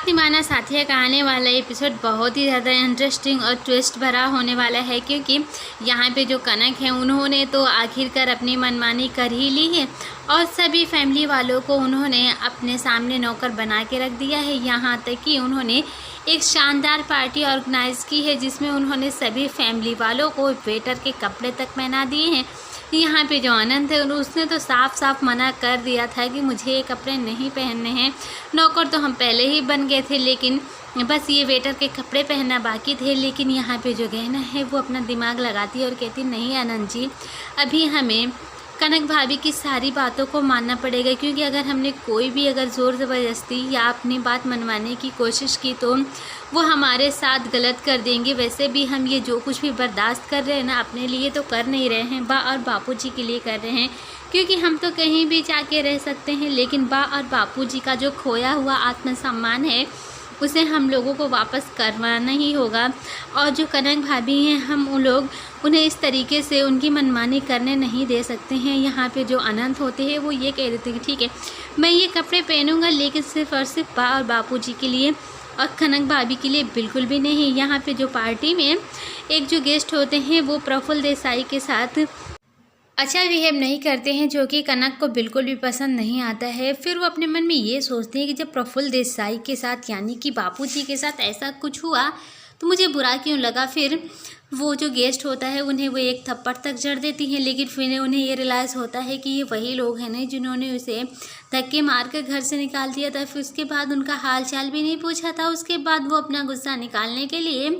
निभाना साथिया का आने वाला एपिसोड बहुत ही ज़्यादा इंटरेस्टिंग और ट्विस्ट भरा होने वाला है, क्योंकि यहाँ पे जो कनक है उन्होंने तो आखिरकार अपनी मनमानी कर ही ली है और सभी फैमिली वालों को उन्होंने अपने सामने नौकर बना के रख दिया है। यहाँ तक कि उन्होंने एक शानदार पार्टी ऑर्गेनाइज़ की है जिसमें उन्होंने सभी फैमिली वालों को वेटर के कपड़े तक पहना दिए हैं। यहाँ पे जो आनंद है उसने तो साफ साफ मना कर दिया था कि मुझे ये कपड़े नहीं पहनने हैं। नौकर तो हम पहले ही बन गए थे, लेकिन बस ये वेटर के कपड़े पहनना बाकी थे। लेकिन यहाँ पे जो गहना है वो अपना दिमाग लगाती है और कहती नहीं आनंद जी, अभी हमें कनक भाभी की सारी बातों को मानना पड़ेगा, क्योंकि अगर हमने कोई भी अगर ज़ोर ज़बरदस्ती या अपनी बात मनवाने की कोशिश की तो वो हमारे साथ गलत कर देंगे। वैसे भी हम ये जो कुछ भी बर्दाश्त कर रहे हैं ना, अपने लिए तो कर नहीं रहे हैं, बा और बापूजी के लिए कर रहे हैं, क्योंकि हम तो कहीं भी जाके रह सकते हैं, लेकिन बा और बापूजी का जो खोया हुआ आत्मसम्मान है उसे हम लोगों को वापस करवाना ही होगा। और जो कनक भाभी हैं, हम उन लोग उन्हें इस तरीके से उनकी मनमानी करने नहीं दे सकते हैं। यहाँ पे जो अनंत होते हैं वो ये कह देते हैं ठीक है मैं ये कपड़े पहनूंगा, लेकिन सिर्फ़ और सिर्फ बा और बापूजी के लिए और कनक भाभी के लिए बिल्कुल भी नहीं। यहाँ पे जो पार्टी में एक जो गेस्ट होते हैं वो प्रफुल्ल देसाई के साथ अच्छा बिहेव नहीं करते हैं, जो कि कनक को बिल्कुल भी पसंद नहीं आता है। फिर वो अपने मन में ये सोचते हैं कि जब प्रफुल्ल देसाई के साथ यानी कि बापूजी के साथ ऐसा कुछ हुआ तो मुझे बुरा क्यों लगा। फिर वो जो गेस्ट होता है उन्हें वो एक थप्पड़ तक जड़ देती हैं, लेकिन फिर उन्हें ये रियलाइज़ होता है कि ये वही लोग हैं ना जिन्होंने उसे धक्के मार कर घर से निकाल दिया था। फिर उसके बाद उनका हाल चाल भी नहीं पूछा था। उसके बाद वो अपना गुस्सा निकालने के लिए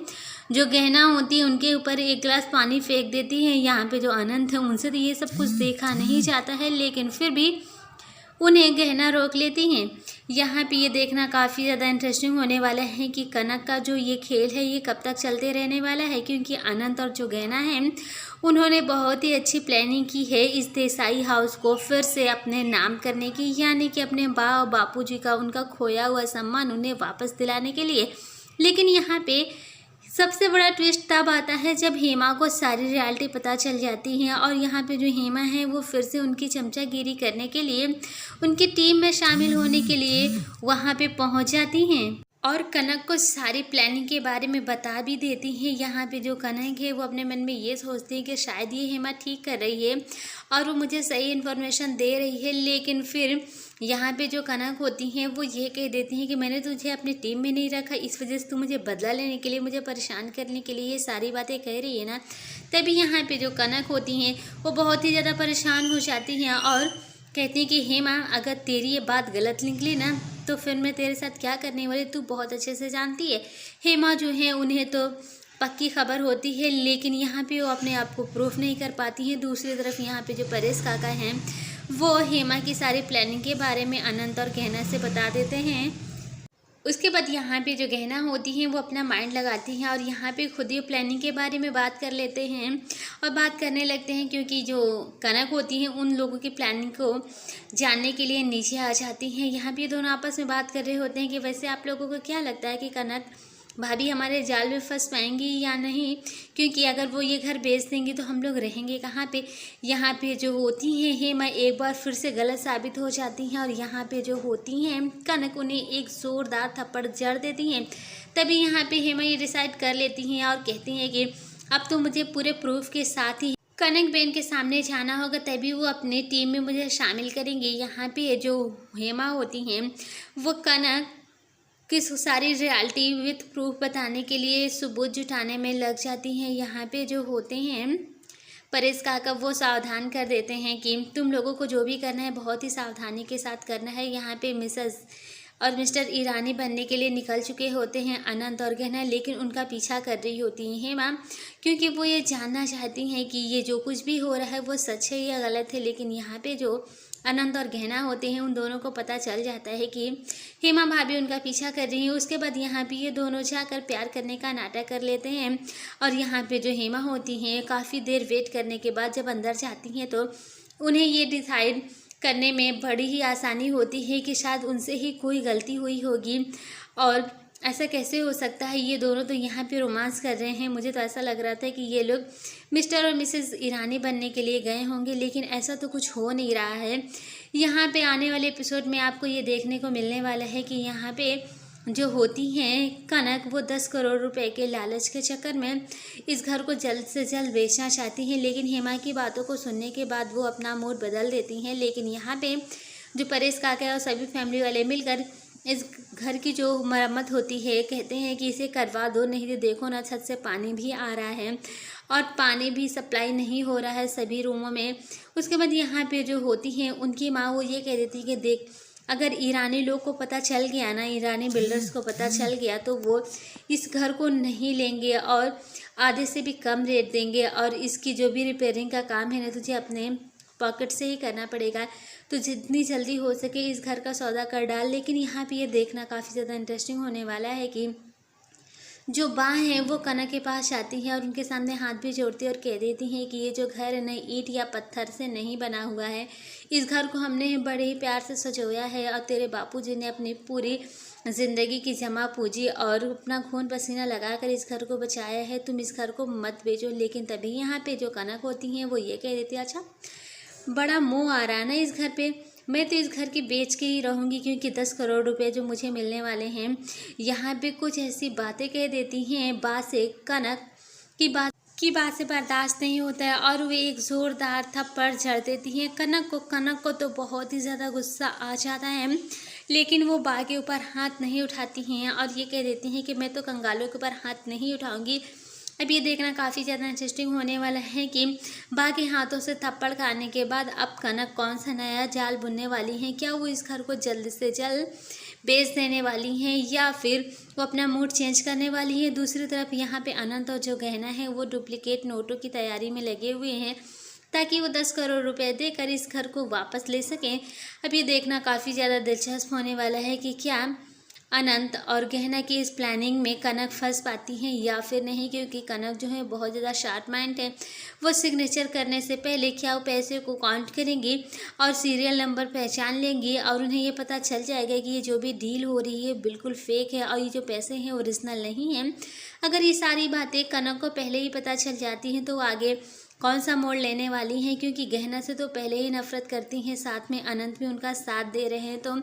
जो गहना होती है उनके ऊपर एक गिलास पानी फेंक देती है। यहाँ पे जो आनंद है उनसे तो ये सब कुछ देखा नहीं जाता है, लेकिन फिर भी उन्हें गहना रोक लेती हैं। यहाँ पे ये देखना काफ़ी ज़्यादा इंटरेस्टिंग होने वाला है कि कनक का जो ये खेल है ये कब तक चलते रहने वाला है, क्योंकि अनंत और जो गहना है उन्होंने बहुत ही अच्छी प्लानिंग की है इस देसाई हाउस को फिर से अपने नाम करने की, यानी कि अपने बा और बापूजी का उनका खोया हुआ सम्मान उन्हें वापस दिलाने के लिए। लेकिन यहाँ पे सबसे बड़ा ट्विस्ट तब आता है जब हेमा को सारी रियलिटी पता चल जाती है और यहाँ पे जो हेमा है वो फिर से उनकी चमचागिरी करने के लिए उनकी टीम में शामिल होने के लिए वहाँ पे पहुँच जाती हैं और कनक को सारी प्लानिंग के बारे में बता भी देती हैं। यहाँ पे जो कनक है वो अपने मन में ये सोचती है कि शायद ये हेमा ठीक कर रही है और वो मुझे सही इन्फॉर्मेशन दे रही है, लेकिन फिर यहाँ पे जो कनक होती हैं वो ये कह देती हैं कि मैंने तुझे अपनी टीम में नहीं रखा, इस वजह से तू मुझे बदला लेने के लिए, मुझे परेशान करने के लिए ये सारी बातें कह रही है ना। तभी यहाँ पे जो कनक होती हैं वो बहुत ही ज़्यादा परेशान हो जाती हैं और कहती हैं कि हेमा अगर तेरी ये बात गलत निकली ना तो फिर मैं तेरे साथ क्या करने वाली तू बहुत अच्छे से जानती है। हेमा जो है उन्हें तो पक्की खबर होती है, लेकिन यहाँ पे वो अपने आप को प्रूफ नहीं कर पाती हैं। दूसरी तरफ यहाँ पे जो परेश काका हैं वो हेमा की सारी प्लानिंग के बारे में अनंत और गहना से बता देते हैं। उसके बाद यहाँ पे जो गहना होती हैं वो अपना माइंड लगाती हैं और यहाँ पे खुद ही प्लानिंग के बारे में बात कर लेते हैं और बात करने लगते हैं, क्योंकि जो कनक होती हैं उन लोगों की प्लानिंग को जानने के लिए नीचे आ जाती हैं। यहाँ पे दोनों आपस में बात कर रहे होते हैं कि वैसे आप लोगों को क्या लगता है कि कनक भाभी हमारे जाल में फंस पाएंगी या नहीं, क्योंकि अगर वो ये घर बेच देंगी तो हम लोग रहेंगे कहाँ पे। यहाँ पे जो होती हैं हेमा एक बार फिर से गलत साबित हो जाती हैं और यहाँ पे जो होती हैं कनक उन्हें एक ज़ोरदार थप्पड़ जड़ देती हैं। तभी यहाँ पे हेमा ये डिसाइड कर लेती हैं और कहती हैं कि अब तो मुझे पूरे प्रूफ के साथ ही कनक बेन के सामने जाना होगा, तभी वो अपनी टीम में मुझे शामिल करेंगे। यहाँ पे जो हेमा होती हैं वो कनक कि सारी रियलिटी विथ प्रूफ बताने के लिए सबूत जुटाने में लग जाती हैं। यहाँ पे जो होते हैं परेश काका वो सावधान कर देते हैं कि तुम लोगों को जो भी करना है बहुत ही सावधानी के साथ करना है। यहाँ पे मिसेस और मिस्टर ईरानी बनने के लिए निकल चुके होते हैं अनंत और गहना, लेकिन उनका पीछा कर रही होती हैं हेमा, क्योंकि वो ये जानना चाहती हैं कि ये जो कुछ भी हो रहा है वो सच है या गलत है। लेकिन यहाँ पे जो अनंत और गहना होते हैं उन दोनों को पता चल जाता है कि हेमा भाभी उनका पीछा कर रही हैं। उसके बाद यहाँ पे ये दोनों जाकर प्यार करने का नाटक कर लेते हैं और यहाँ पे जो हेमा होती हैं काफ़ी देर वेट करने के बाद जब अंदर जाती हैं तो उन्हें ये डिसाइड करने में बड़ी ही आसानी होती है कि शायद उनसे ही कोई गलती हुई होगी और ऐसा कैसे हो सकता है। ये दोनों तो यहाँ पे रोमांस कर रहे हैं। मुझे तो ऐसा लग रहा था कि ये लोग मिस्टर और मिसेस ईरानी बनने के लिए गए होंगे, लेकिन ऐसा तो कुछ हो नहीं रहा है। यहाँ पे आने वाले एपिसोड में आपको ये देखने को मिलने वाला है कि यहाँ पे जो होती हैं कनक, वो 10 करोड़ रुपए के लालच के चक्कर में इस घर को जल्द से जल्द बेचना चाहती हैं। लेकिन हेमा की बातों को सुनने के बाद वो अपना मूड बदल देती हैं। लेकिन यहाँ पे जो परेश काका और सभी फैमिली वाले मिलकर इस घर की जो मरम्मत होती है, कहते हैं कि इसे करवा दो, नहीं तो देखो ना छत से पानी भी आ रहा है और पानी भी सप्लाई नहीं हो रहा है सभी रूमों में। उसके बाद यहाँ पे जो होती हैं उनकी माँ, वो ये कह देती है कि देख, अगर ईरानी लोग को पता चल गया ना, ईरानी बिल्डर्स को पता चल गया, तो वो इस घर को नहीं लेंगे और आधे से भी कम रेट देंगे और इसकी जो भी रिपेयरिंग का काम है ना, तुझे अपने पॉकेट से ही करना पड़ेगा। तो जितनी जल्दी हो सके इस घर का सौदा कर डाल। लेकिन यहाँ पे ये देखना काफ़ी ज़्यादा इंटरेस्टिंग होने वाला है कि जो बा है वो कनक के पास आती है और उनके सामने हाथ भी जोड़ती है और कह देती हैं कि ये जो घर है न ईंट या पत्थर से नहीं बना हुआ है। इस घर को हमने बड़े ही प्यार से सजोया है और तेरे बापूजी ने अपनी पूरी ज़िंदगी की जमा पूंजी और अपना खून पसीना लगाकर इस घर को बचाया है। तुम इस घर को मत बेचो। लेकिन तभी यहाँ पे जो कनक होती हैं वो ये कह देती है, अच्छा बड़ा मोह आ रहा है ना इस घर पे, मैं तो इस घर की बेच के ही रहूँगी, क्योंकि 10 करोड़ रुपए जो मुझे मिलने वाले हैं। यहाँ पे कुछ ऐसी बातें कह देती हैं बा से कनक की बात से बर्दाश्त नहीं होता है और वे एक ज़ोरदार थप्पड़ जड़ देती हैं कनक को तो बहुत ही ज़्यादा गुस्सा आ जाता है। लेकिन वो बा के ऊपर हाथ नहीं उठाती हैं और ये कह देती हैं कि मैं तो कंगालों के ऊपर हाथ नहीं उठाऊंगी। अब ये देखना काफ़ी ज़्यादा इंटरेस्टिंग होने वाला है कि बा के हाथों से थप्पड़ खाने के बाद अब कनक कौन सा नया जाल बुनने वाली हैं। क्या वो इस घर को जल्द से जल्द बेच देने वाली हैं या फिर वो अपना मूड चेंज करने वाली है। दूसरी तरफ यहाँ पे अनंत और जो गहना है वो डुप्लीकेट नोटों की तैयारी में लगे हुए हैं ताकि वो 10 करोड़ रुपए देकर इस घर को वापस ले सकें। अब ये देखना काफ़ी ज़्यादा दिलचस्प होने वाला है कि क्या अनंत और गहना की इस प्लानिंग में कनक फंस पाती हैं या फिर नहीं, क्योंकि कनक जो है बहुत ज़्यादा शार्प माइंड है। वो सिग्नेचर करने से पहले क्या वो पैसे को काउंट करेंगी और सीरियल नंबर पहचान लेंगी और उन्हें ये पता चल जाएगा कि ये जो भी डील हो रही है बिल्कुल फेक है और ये जो पैसे हैं ओरिजिनल नहीं हैं। अगर ये सारी बातें कनक को पहले ही पता चल जाती हैं तो आगे कौन सा मोड़ लेने वाली हैं, क्योंकि गहना से तो पहले ही नफरत करती हैं, साथ में अनंत भी उनका साथ दे रहे हैं। तो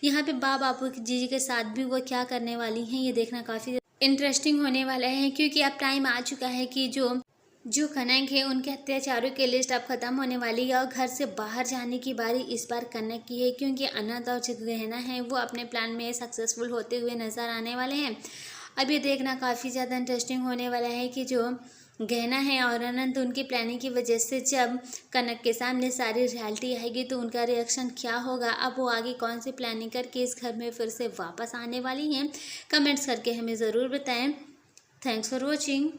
यहाँ पे बापू जी के साथ भी वो क्या करने वाली हैं, ये देखना काफ़ी इंटरेस्टिंग होने वाला है। क्योंकि अब टाइम आ चुका है कि जो कनक है उनके अत्याचारों की लिस्ट अब खत्म होने वाली है और घर से बाहर जाने की बारी इस बार कनक की है, क्योंकि अनंत और जो गहना है वो अपने प्लान में सक्सेसफुल होते हुए नजर आने वाले हैं। अब ये देखना काफ़ी ज़्यादा इंटरेस्टिंग होने वाला है कि जो गहना है और अनंत, उनकी प्लानिंग की वजह से जब कनक के सामने सारी रियलिटी आएगी तो उनका रिएक्शन क्या होगा। अब वो आगे कौन सी प्लानिंग करके इस घर में फिर से वापस आने वाली हैं, कमेंट्स करके हमें ज़रूर बताएं। Thanks for watching.